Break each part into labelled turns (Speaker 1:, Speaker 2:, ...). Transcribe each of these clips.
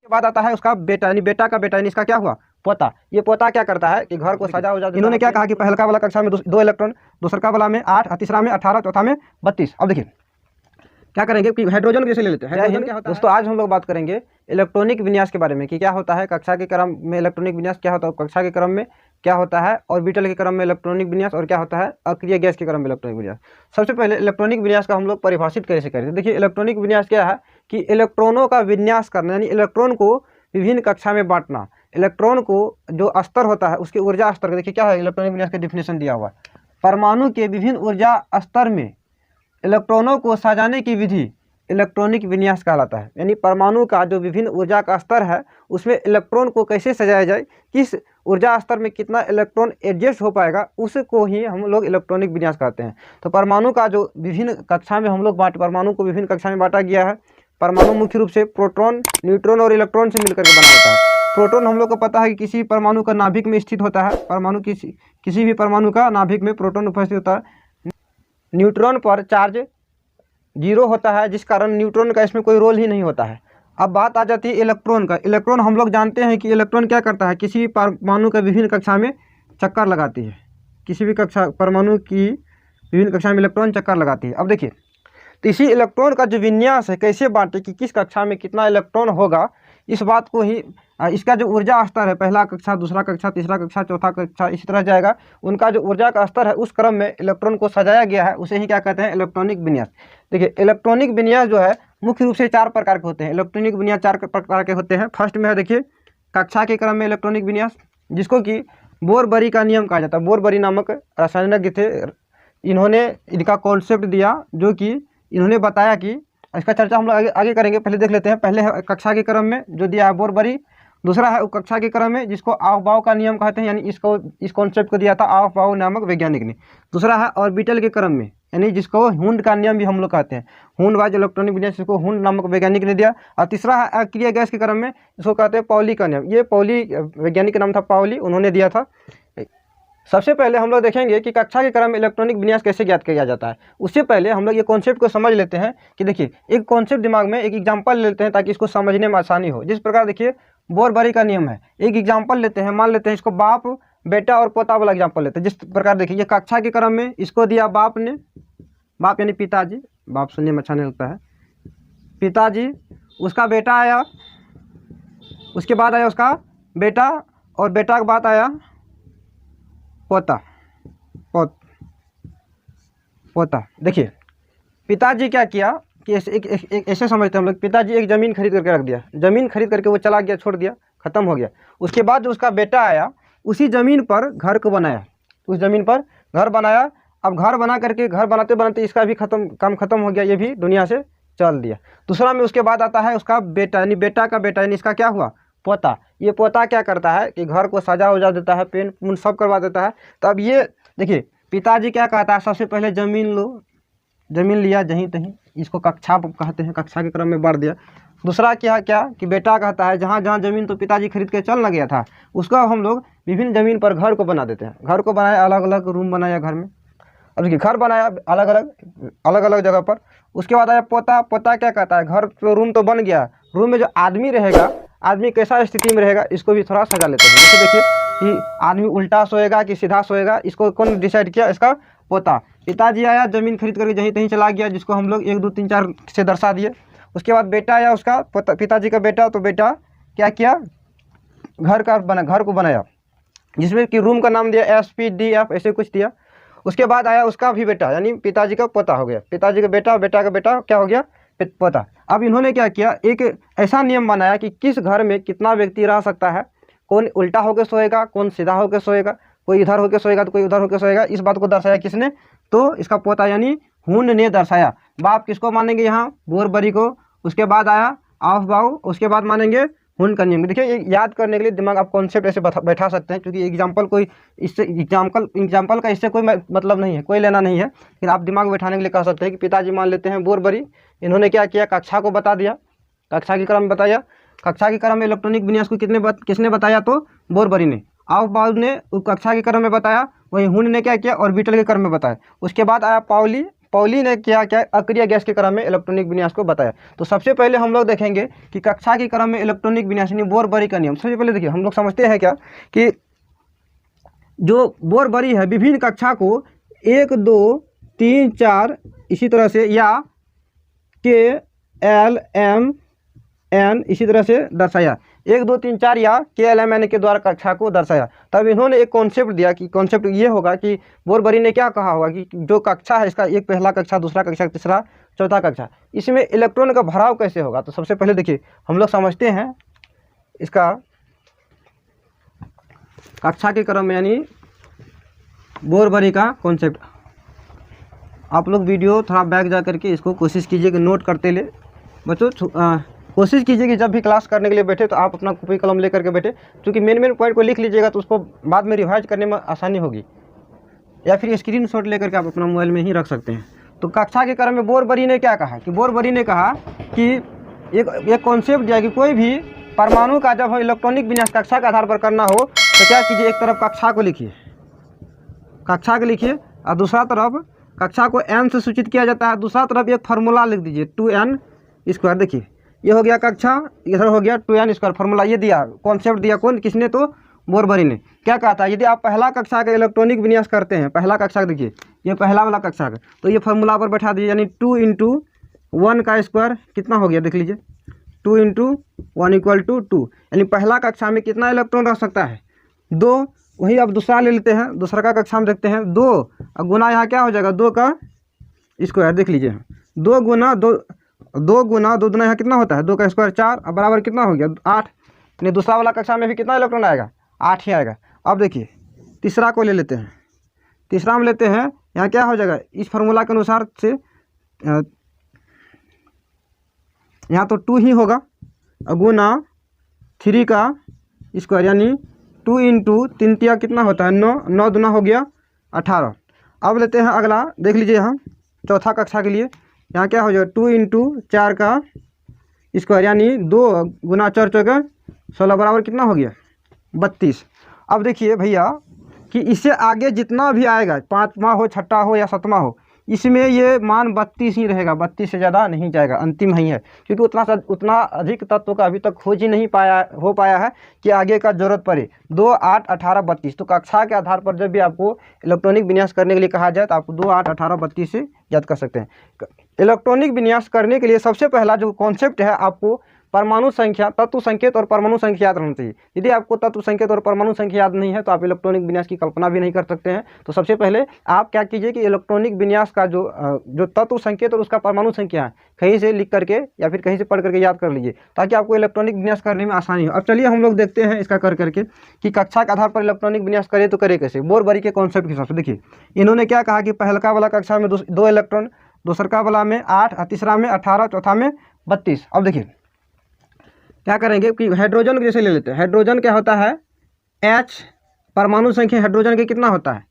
Speaker 1: के बाद आता है उसका बेटा, यानी बेटा का बेटा, यानी इसका क्या हुआ, पोता। ये पोता क्या करता है कि घर को सजा उजा। इन्होंने क्या कहा कि पहलका वाला कक्षा में 2 इलेक्ट्रॉन, दूसरा वाला में 8, तीसरा में 18, चौथा में 32। अब देखिए क्या करेंगे कि हाइड्रोजन को जैसे ले लेते हैं। हाइड्रोजन क्या होता है दोस्तों, आज हम लोग बात करेंगे इलेक्ट्रॉनिक विन्यास के बारे में कि क्या होता है कक्षा के क्रम में इलेक्ट्रॉनिक विन्यास, क्या होता है कक्षा के क्रम में क्या होता है, ऑर्बिटल के क्रम में इलेक्ट्रॉनिक विन्यास, और क्या होता है अक्रिय गैस के क्रम में इलेक्ट्रॉनिक विन्यास। सबसे पहले इलेक्ट्रॉनिक विन्यास का हम लोग परिभाषित कैसे करें। देखिए इलेक्ट्रॉनिक विन्यास क्या है कि इलेक्ट्रॉनों का विन्यास करना, यानी इलेक्ट्रॉन को विभिन्न कक्षा में बांटना। इलेक्ट्रॉन को जो स्तर होता है उसके ऊर्जा स्तर का, देखिए क्या है इलेक्ट्रॉनिक विन्यास का डिफिनेशन दिया हुआ है, परमाणु के विभिन्न ऊर्जा स्तर में इलेक्ट्रॉनों को सजाने की विधि इलेक्ट्रॉनिक विन्यास कहलाता है। यानी परमाणु का जो विभिन्न ऊर्जा का स्तर है उसमें इलेक्ट्रॉन को कैसे सजाया जाए, किस ऊर्जा स्तर में कितना इलेक्ट्रॉन एडजस्ट हो पाएगा, उसको ही हम लोग इलेक्ट्रॉनिक विन्यास कहते हैं। तो परमाणु का जो विभिन्न कक्षा में हम लोग परमाणु को विभिन्न कक्षा में बांटा गया है। परमाणु मुख्य रूप से प्रोटॉन, न्यूट्रॉन और इलेक्ट्रॉन से मिलकर के बना होता है। प्रोटॉन हम लोग को पता है कि किसी परमाणु का नाभिक में स्थित होता है, परमाणु किसी भी परमाणु का नाभिक में प्रोटॉन उपस्थित होता है। न्यूट्रॉन पर चार्ज 0 होता है, जिस कारण न्यूट्रॉन का इसमें कोई रोल ही नहीं होता है। अब बात आ जाती है इलेक्ट्रॉन का। इलेक्ट्रॉन हम लोग जानते हैं कि इलेक्ट्रॉन क्या करता है, किसी भी परमाणु का विभिन्न कक्षा में चक्कर लगाती है। किसी भी कक्षा परमाणु की विभिन्न कक्षा में इलेक्ट्रॉन चक्कर लगाती है। अब देखिए तो इसी इलेक्ट्रॉन का जो विन्यास है, कैसे बांटे कि किस कक्षा में कितना इलेक्ट्रॉन होगा, इस बात को ही इसका जो ऊर्जा स्तर है, पहला कक्षा, दूसरा कक्षा, तीसरा कक्षा, चौथा कक्षा, इसी तरह जाएगा। उनका जो ऊर्जा का स्तर है उस क्रम में इलेक्ट्रॉन को सजाया गया है, उसे ही क्या कहते हैं इलेक्ट्रॉनिक विन्यास। देखिए इलेक्ट्रॉनिक विन्यास जो है मुख्य रूप से 4 प्रकार के होते हैं। इलेक्ट्रॉनिक विन्यास 4 प्रकार के होते हैं। फर्स्ट में है देखिए कक्षा के क्रम में इलेक्ट्रॉनिक विन्यास, जिसको कि बोर-बरी का नियम कहा जाता है। बोर-बरी नामक रसायनज्ञ थे, इन्होंने इनका कॉन्सेप्ट दिया, जो कि इन्होंने बताया कि इसका चर्चा हम लोग आगे करेंगे। पहले देख लेते हैं, पहले है कक्षा के क्रम में जो दिया है बोर-बरी, दूसरा है कक्षा के क्रम में जिसको ऑफ-बाउ का नियम कहते हैं, यानी इस कॉन्सेप्ट को दिया था ऑफ-बाउ नामक वैज्ञानिक ने। दूसरा है ऑर्बिटल के क्रम में, यानी जिसको हुंड का नियम भी हम लोग कहते हैं, हुंड वाइज इलेक्ट्रॉनिक विन्यास, जिसको हुंड नामक वैज्ञानिक ने दिया। और तीसरा है अक्रिय गैस के क्रम में, जिसको कहते हैं पाउली का नियम। ये पाउली वैज्ञानिक का नाम था, पाउली, उन्होंने दिया था। सबसे पहले हम लोग देखेंगे कि कक्षा के क्रम में इलेक्ट्रॉनिक विन्यास कैसे ज्ञात किया जाता है। उससे पहले हम लोग ये कॉन्सेप्ट को समझ लेते हैं कि देखिए एक कॉन्सेप्ट दिमाग में, एक एग्जांपल लेते हैं ताकि इसको समझने में आसानी हो। जिस प्रकार देखिए बोर-बरी का नियम है, एक एग्जांपल लेते हैं, मान लेते हैं इसको बाप, बेटा और पोता वाला एग्जांपल लेते हैं। जिस प्रकार देखिए ये कक्षा के क्रम में इसको दिया बाप ने, बाप यानी पिताजी, बाप सुनने में अच्छा नहीं लगता है, पिताजी, उसका बेटा आया, उसके बाद आया उसका बेटा, और बेटा के बाद आया पोता। पोता देखिए पिताजी क्या किया कि ऐसे समझते हैं हम लोग, पिताजी एक ज़मीन खरीद करके रख दिया, ज़मीन खरीद करके वो चला गया, छोड़ दिया, ख़त्म हो गया। उसके बाद जो उसका बेटा आया, उसी ज़मीन पर घर को बनाया, उस ज़मीन पर घर बनाया। अब घर बना करके, घर बनाते बनाते इसका भी काम ख़त्म हो गया, ये भी दुनिया से चल दिया। दूसरा में उसके बाद आता है उसका बेटा, यानी बेटा का बेटा, यानी इसका क्या हुआ पोता। ये पोता क्या करता है कि घर को सजा उजा देता है, पेंट पूंट सब करवा देता है। तो अब ये देखिए पिताजी क्या कहता है, सबसे पहले ज़मीन लो, ज़मीन लिया जहीं तहीं, इसको कक्षा कहते हैं, कक्षा के क्रम में बांट दिया। दूसरा क्या कि बेटा कहता है जहाँ जहाँ ज़मीन तो पिताजी खरीद के चल न गया था, उसका हम लोग विभिन्न ज़मीन पर घर को बना देते हैं। घर को बनाया, अलग अलग रूम बनाया घर में। अब देखिए घर बनाया अलग अलग जगह पर। उसके बाद आया पोता। पोता क्या कहता है, घर तो रूम तो बन गया, रूम में जो आदमी रहेगा, आदमी कैसा स्थिति में रहेगा, इसको भी थोड़ा सजा लेते हैं। जैसे देखिए कि आदमी उल्टा सोएगा कि सीधा सोएगा, इसको कौन डिसाइड किया, इसका पोता। पिताजी आया, ज़मीन खरीद करके जहीं तहीं चला गया, जिसको हम लोग 1 2 3 4 से दर्शा दिए। उसके बाद बेटा आया, उसका पिताजी का बेटा, तो बेटा क्या किया, घर को बनाया, जिसमें कि रूम का नाम दिया SPDF, ऐसे कुछ दिया। उसके बाद आया उसका भी बेटा, यानी पिताजी का पोता हो गया, पिताजी का बेटा, बेटा का बेटा क्या हो गया पोता। अब इन्होंने क्या किया, एक ऐसा नियम बनाया कि किस घर में कितना व्यक्ति रह सकता है, कौन उल्टा होकर सोएगा, कौन सीधा होकर सोएगा, कोई इधर होकर सोएगा तो कोई उधर होकर सोएगा। इस बात को दर्शाया किसने, तो इसका पोता यानी हुंड ने दर्शाया। बाप किसको मानेंगे यहाँ, बोर-बरी को। उसके बाद आया ऑफ-बाउ, उसके बाद मानेंगे हुंड का नियम। देखिए ये याद करने के लिए दिमाग आप कॉन्सेप्ट ऐसे बैठा सकते हैं, क्योंकि एग्जाम्पल कोई इससे एग्जाम्पल का इससे कोई मतलब नहीं है, कोई लेना नहीं है, फिर आप दिमाग बैठाने के लिए कह सकते हैं कि पिताजी मान लेते हैं बोर-बरी, इन्होंने क्या किया, कक्षा को बता दिया, कक्षा के क्रम में बताया। कक्षा के क्रम में इलेक्ट्रॉनिक विन्यास को किसने बताया, तो बोर-बरी ने। ऑफ-बाउ ने कक्षा के क्रम में बताया, वहीं हुंड ने क्या किया, ऑर्बिटल के क्रम में बताया। उसके बाद आया पाउली। पॉली ने क्या क्या अक्रिय गैस के क्रम में इलेक्ट्रॉनिक विन्यास को बताया। तो सबसे पहले हम लोग देखेंगे कि कक्षा के क्रम में इलेक्ट्रॉनिक विन्यास यानी बोर-बरी का नियम। सबसे पहले देखिए हम लोग समझते हैं क्या कि जो बोर-बरी है विभिन्न कक्षा को 1 2 3 4 इसी तरह से या के एल एम एन इसी तरह से दर्शाया, 1 2 3 4 या के एल एम एन के द्वारा कक्षा को दर्शाया। तब इन्होंने एक कॉन्सेप्ट दिया कि कॉन्सेप्ट ये होगा कि बोर-बरी ने क्या कहा होगा कि जो कक्षा है इसका एक पहला कक्षा, दूसरा कक्षा, तीसरा, चौथा कक्षा, इसमें इलेक्ट्रॉन का भराव कैसे होगा। तो सबसे पहले देखिए हम लोग समझते हैं इसका कक्षा के क्रम में यानी बोर-बरी का कॉन्सेप्ट। आप लोग वीडियो थोड़ा बैक जा करके इसको कोशिश कीजिए कि नोट करते ले बच्चों। कोशिश कीजिए कि जब भी क्लास करने के लिए बैठे तो आप अपना कॉपी कलम लेकर के बैठे, क्योंकि मेन पॉइंट को लिख लीजिएगा तो उसको बाद में रिवाइज करने में आसानी होगी, या फिर स्क्रीन शॉट लेकर के आप अपना मोबाइल में ही रख सकते हैं। तो कक्षा के क्रम में बोर-बरी ने क्या कहा कि बोर-बरी ने कहा कि एक कॉन्सेप्ट दिया कि कोई भी परमाणु का जब हम इलेक्ट्रॉनिक विन्यास कक्षा के आधार पर करना हो तो क्या कीजिए, एक तरफ कक्षा को लिखिए, कक्षा को लिखिए, और दूसरा तरफ कक्षा को n से सूचित किया जाता है, दूसरा तरफ एक फार्मूला लिख दीजिए 2n²। देखिए ये हो गया कक्षा, इधर हो गया 2n²। फार्मूला ये दिया, कॉन्सेप्ट दिया कौन, किसने, तो बोर-बरी ने। क्या कहा था, यदि आप पहला कक्षा का इलेक्ट्रॉनिक विन्यास करते हैं, पहला कक्षा देखिए ये पहला वाला कक्षा का, तो ये फार्मूला पर बैठा दीजिए, यानी 2 × 1 का स्क्वायर कितना हो गया, देख लीजिए 2 × 1 = 2, यानी पहला कक्षा में कितना इलेक्ट्रॉन रह सकता है, 2। वही अब दूसरा ले लेते हैं, दूसरा का कक्षा में देखते हैं 2 और गुना यहाँ क्या हो जाएगा 2 का स्क्वायर, देख लीजिए 2 गुना 2 दूना यहाँ कितना होता है 2 का स्क्वायर 4 और बराबर कितना हो गया 8। यानी दूसरा वाला कक्षा में भी कितना इलेक्ट्रॉन आएगा, 8 ही आएगा। अब देखिए तीसरा को ले लेते हैं, तीसरा में लेते हैं, यहाँ क्या हो जाएगा इस फार्मूला के अनुसार से यहाँ तो 2 ही होगा, गुना 3 का स्क्वायर, यानी 2 × 3 × कितना होता है 9, 9 दूना हो गया 18। अब लेते हैं अगला, देख लीजिए यहाँ चौथा कक्षा के लिए, यहाँ क्या हो जाएगा 2 × 4 का स्क्वायर, यानी 2 गुना 4 चौके 16 बराबर कितना हो गया 32। अब देखिए भैया कि इससे आगे जितना भी आएगा, 5वां हो, 6ठा हो या 7वां हो, इसमें ये मान 32 ही रहेगा, 32 से ज़्यादा नहीं जाएगा, अंतिम ही है, क्योंकि उतना अधिक तत्व का अभी तक खोज ही नहीं हो पाया है कि आगे का जरूरत पड़े। 2 8 18 32। तो कक्षा के आधार पर जब भी आपको इलेक्ट्रॉनिक विन्यास करने के लिए कहा जाए तो आप 2 8 18 32 से याद कर सकते हैं। इलेक्ट्रॉनिक विन्यास करने के लिए सबसे पहला जो कॉन्सेप्ट है, आपको परमाणु संख्या, तत्व संकेत और परमाणु संख्या याद रहना चाहिए। यदि आपको तत्व संकेत और परमाणु संख्या याद नहीं है तो आप इलेक्ट्रॉनिक विन्यास की कल्पना भी नहीं कर सकते हैं। तो सबसे पहले आप क्या कीजिए कि इलेक्ट्रॉनिक विन्यास का जो तत्व संकेत और उसका परमाणु संख्या है, कहीं से लिख करके या फिर कहीं से पढ़ करके याद कर लीजिए, ताकि आपको इलेक्ट्रॉनिक विन्यास करने में आसानी हो। अब चलिए हम लोग देखते हैं इसका कर करके कि कक्षा के आधार पर इलेक्ट्रॉनिक विन्यास करे तो करे कैसे। बोर-बरी के कॉन्सेप्ट के हिसाब से देखिए इन्होंने क्या कहा कि पहलका वाला कक्षा में 2 इलेक्ट्रॉन, दूसरा वाला में 8, तीसरा में 18, चौथा में 32। अब देखिए क्या करेंगे कि हाइड्रोजन जैसे ले लेते हैं। हाइड्रोजन क्या होता है, H परमाणु संख्या हाइड्रोजन के कितना होता है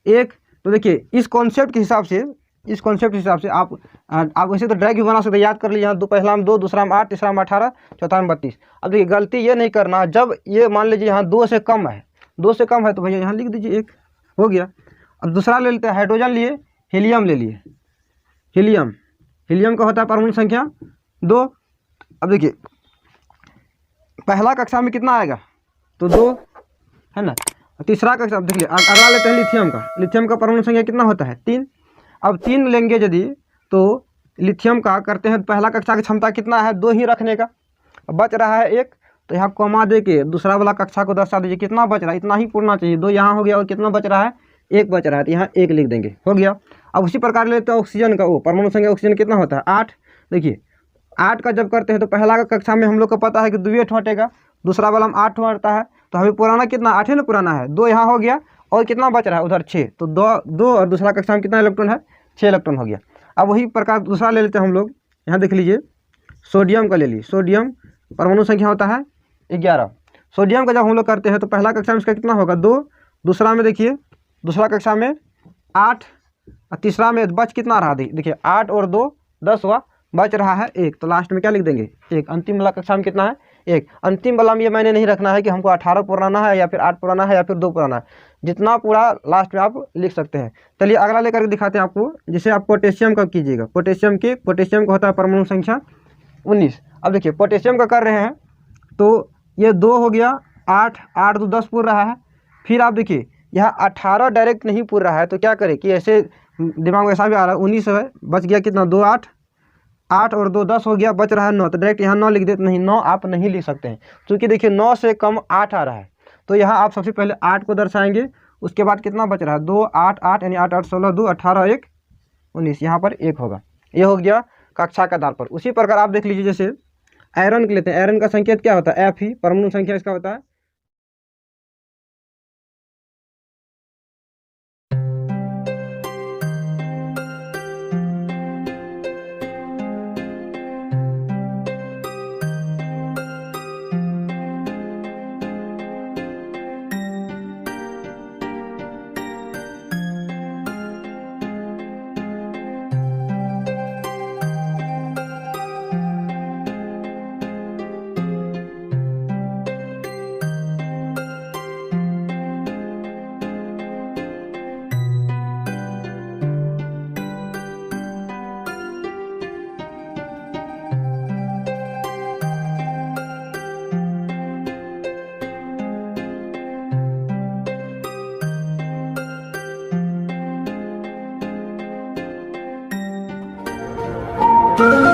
Speaker 1: 1। तो देखिए इस कॉन्सेप्ट के हिसाब से आप वैसे तो ड्रैग भी बना सकते हैं, याद कर लीजिए। यहाँ पहला में 2, दूसरा में 8, तीसरा में 18, चौथा में 32। अब देखिए गलती ये नहीं करना, जब ये मान लीजिए यहाँ 2 से कम है, 2 से कम है तो भैया यहाँ लिख दीजिए 1, हो गया। अब दूसरा ले लेते हैं, हाइड्रोजन लिए, हीलियम ले लिए, हीलियम का होता है परमाणु संख्या 2। अब देखिए पहला कक्षा में कितना आएगा तो 2 है ना, तीसरा कक्षा देख लीजिए। अगला लेते हैं लिथियम का परमाणु संख्या कितना होता है 3। अब 3 लेंगे यदि तो लिथियम का करते हैं, पहला कक्षा की क्षमता कितना है 2 ही रखने का, अब बच रहा है 1, तो यहाँ कॉमा दे के दूसरा वाला कक्षा को दर्शा दीजिए, कितना बच रहा है इतना ही पूर्णा चाहिए, 2 यहाँ हो गया और कितना बच रहा है 1 बच रहा है, तो यहाँ 1 लिख देंगे, हो गया। अब उसी प्रकार लेते हैं ऑक्सीजन का, परमाणु संख्या ऑक्सीजन कितना होता है 8। देखिए 8 का जब करते हैं तो पहला का कक्षा में हम लोग को पता है कि 2 हटेगा, दूसरा वाला में 8 हटता है, तो हमें पुराना कितना 8 है ना, पुराना है 2 यहाँ हो गया और कितना बच रहा है उधर 6, तो 2 और दूसरा कक्षा में कितना इलेक्ट्रॉन है 6 इलेक्ट्रॉन हो गया। अब वही प्रकार दूसरा ले लेते हैं हम लोग, यहाँ देख लीजिए सोडियम का ले लीजिए, सोडियम परमाणु संख्या होता है 11। सोडियम का जब हम लोग करते हैं तो पहला कक्षा में इसका कितना होगा 2, दूसरा में देखिए दूसरा कक्षा में 8 और तीसरा में बच कितना रहा, देखिए 8 और 2 10 हुआ, बच रहा है 1, तो लास्ट में क्या लिख देंगे 1। अंतिम वाला कक्षा में कितना है 1। अंतिम वाला में ये मैंने नहीं रखना है कि हमको 18 पुराना है या फिर 8 पुराना है या फिर 2 पुराना है, जितना पूरा लास्ट में आप लिख सकते हैं। चलिए अगला लेकर के दिखाते हैं आपको, जिसे आप पोटेशियम का कीजिएगा। पोटेशियम का होता है परमाणु संख्या 19। अब देखिए पोटेशियम का कर रहे हैं तो ये 2 हो गया, 8 8 2 10 पूर रहा है। फिर आप देखिए यहाँ 18 डायरेक्ट नहीं पूर रहा है, तो क्या करें कि ऐसे दिमाग में ऐसा भी आ रहा है, 19 है, बच गया कितना 2 8 8 और 2 10 हो गया, बच रहा है 9, तो डायरेक्ट यहाँ 9 लिख देते। नहीं, 9 आप नहीं लिख सकते हैं, क्योंकि देखिए 9 से कम 8 आ रहा है। तो यहाँ आप सबसे पहले 8 को दर्शाएंगे, उसके बाद कितना बच रहा है 2 8 8 यानी 8 8 16 2 18 1 19, यहाँ पर 1 होगा। ये हो गया कक्षा के आधार पर। उसी प्रकार आप देख लीजिए, जैसे आयरन के लेते हैं, आयरन का संकेत क्या होता है, F ही, परमाणु संख्या इसका होता है।
Speaker 2: Thank you.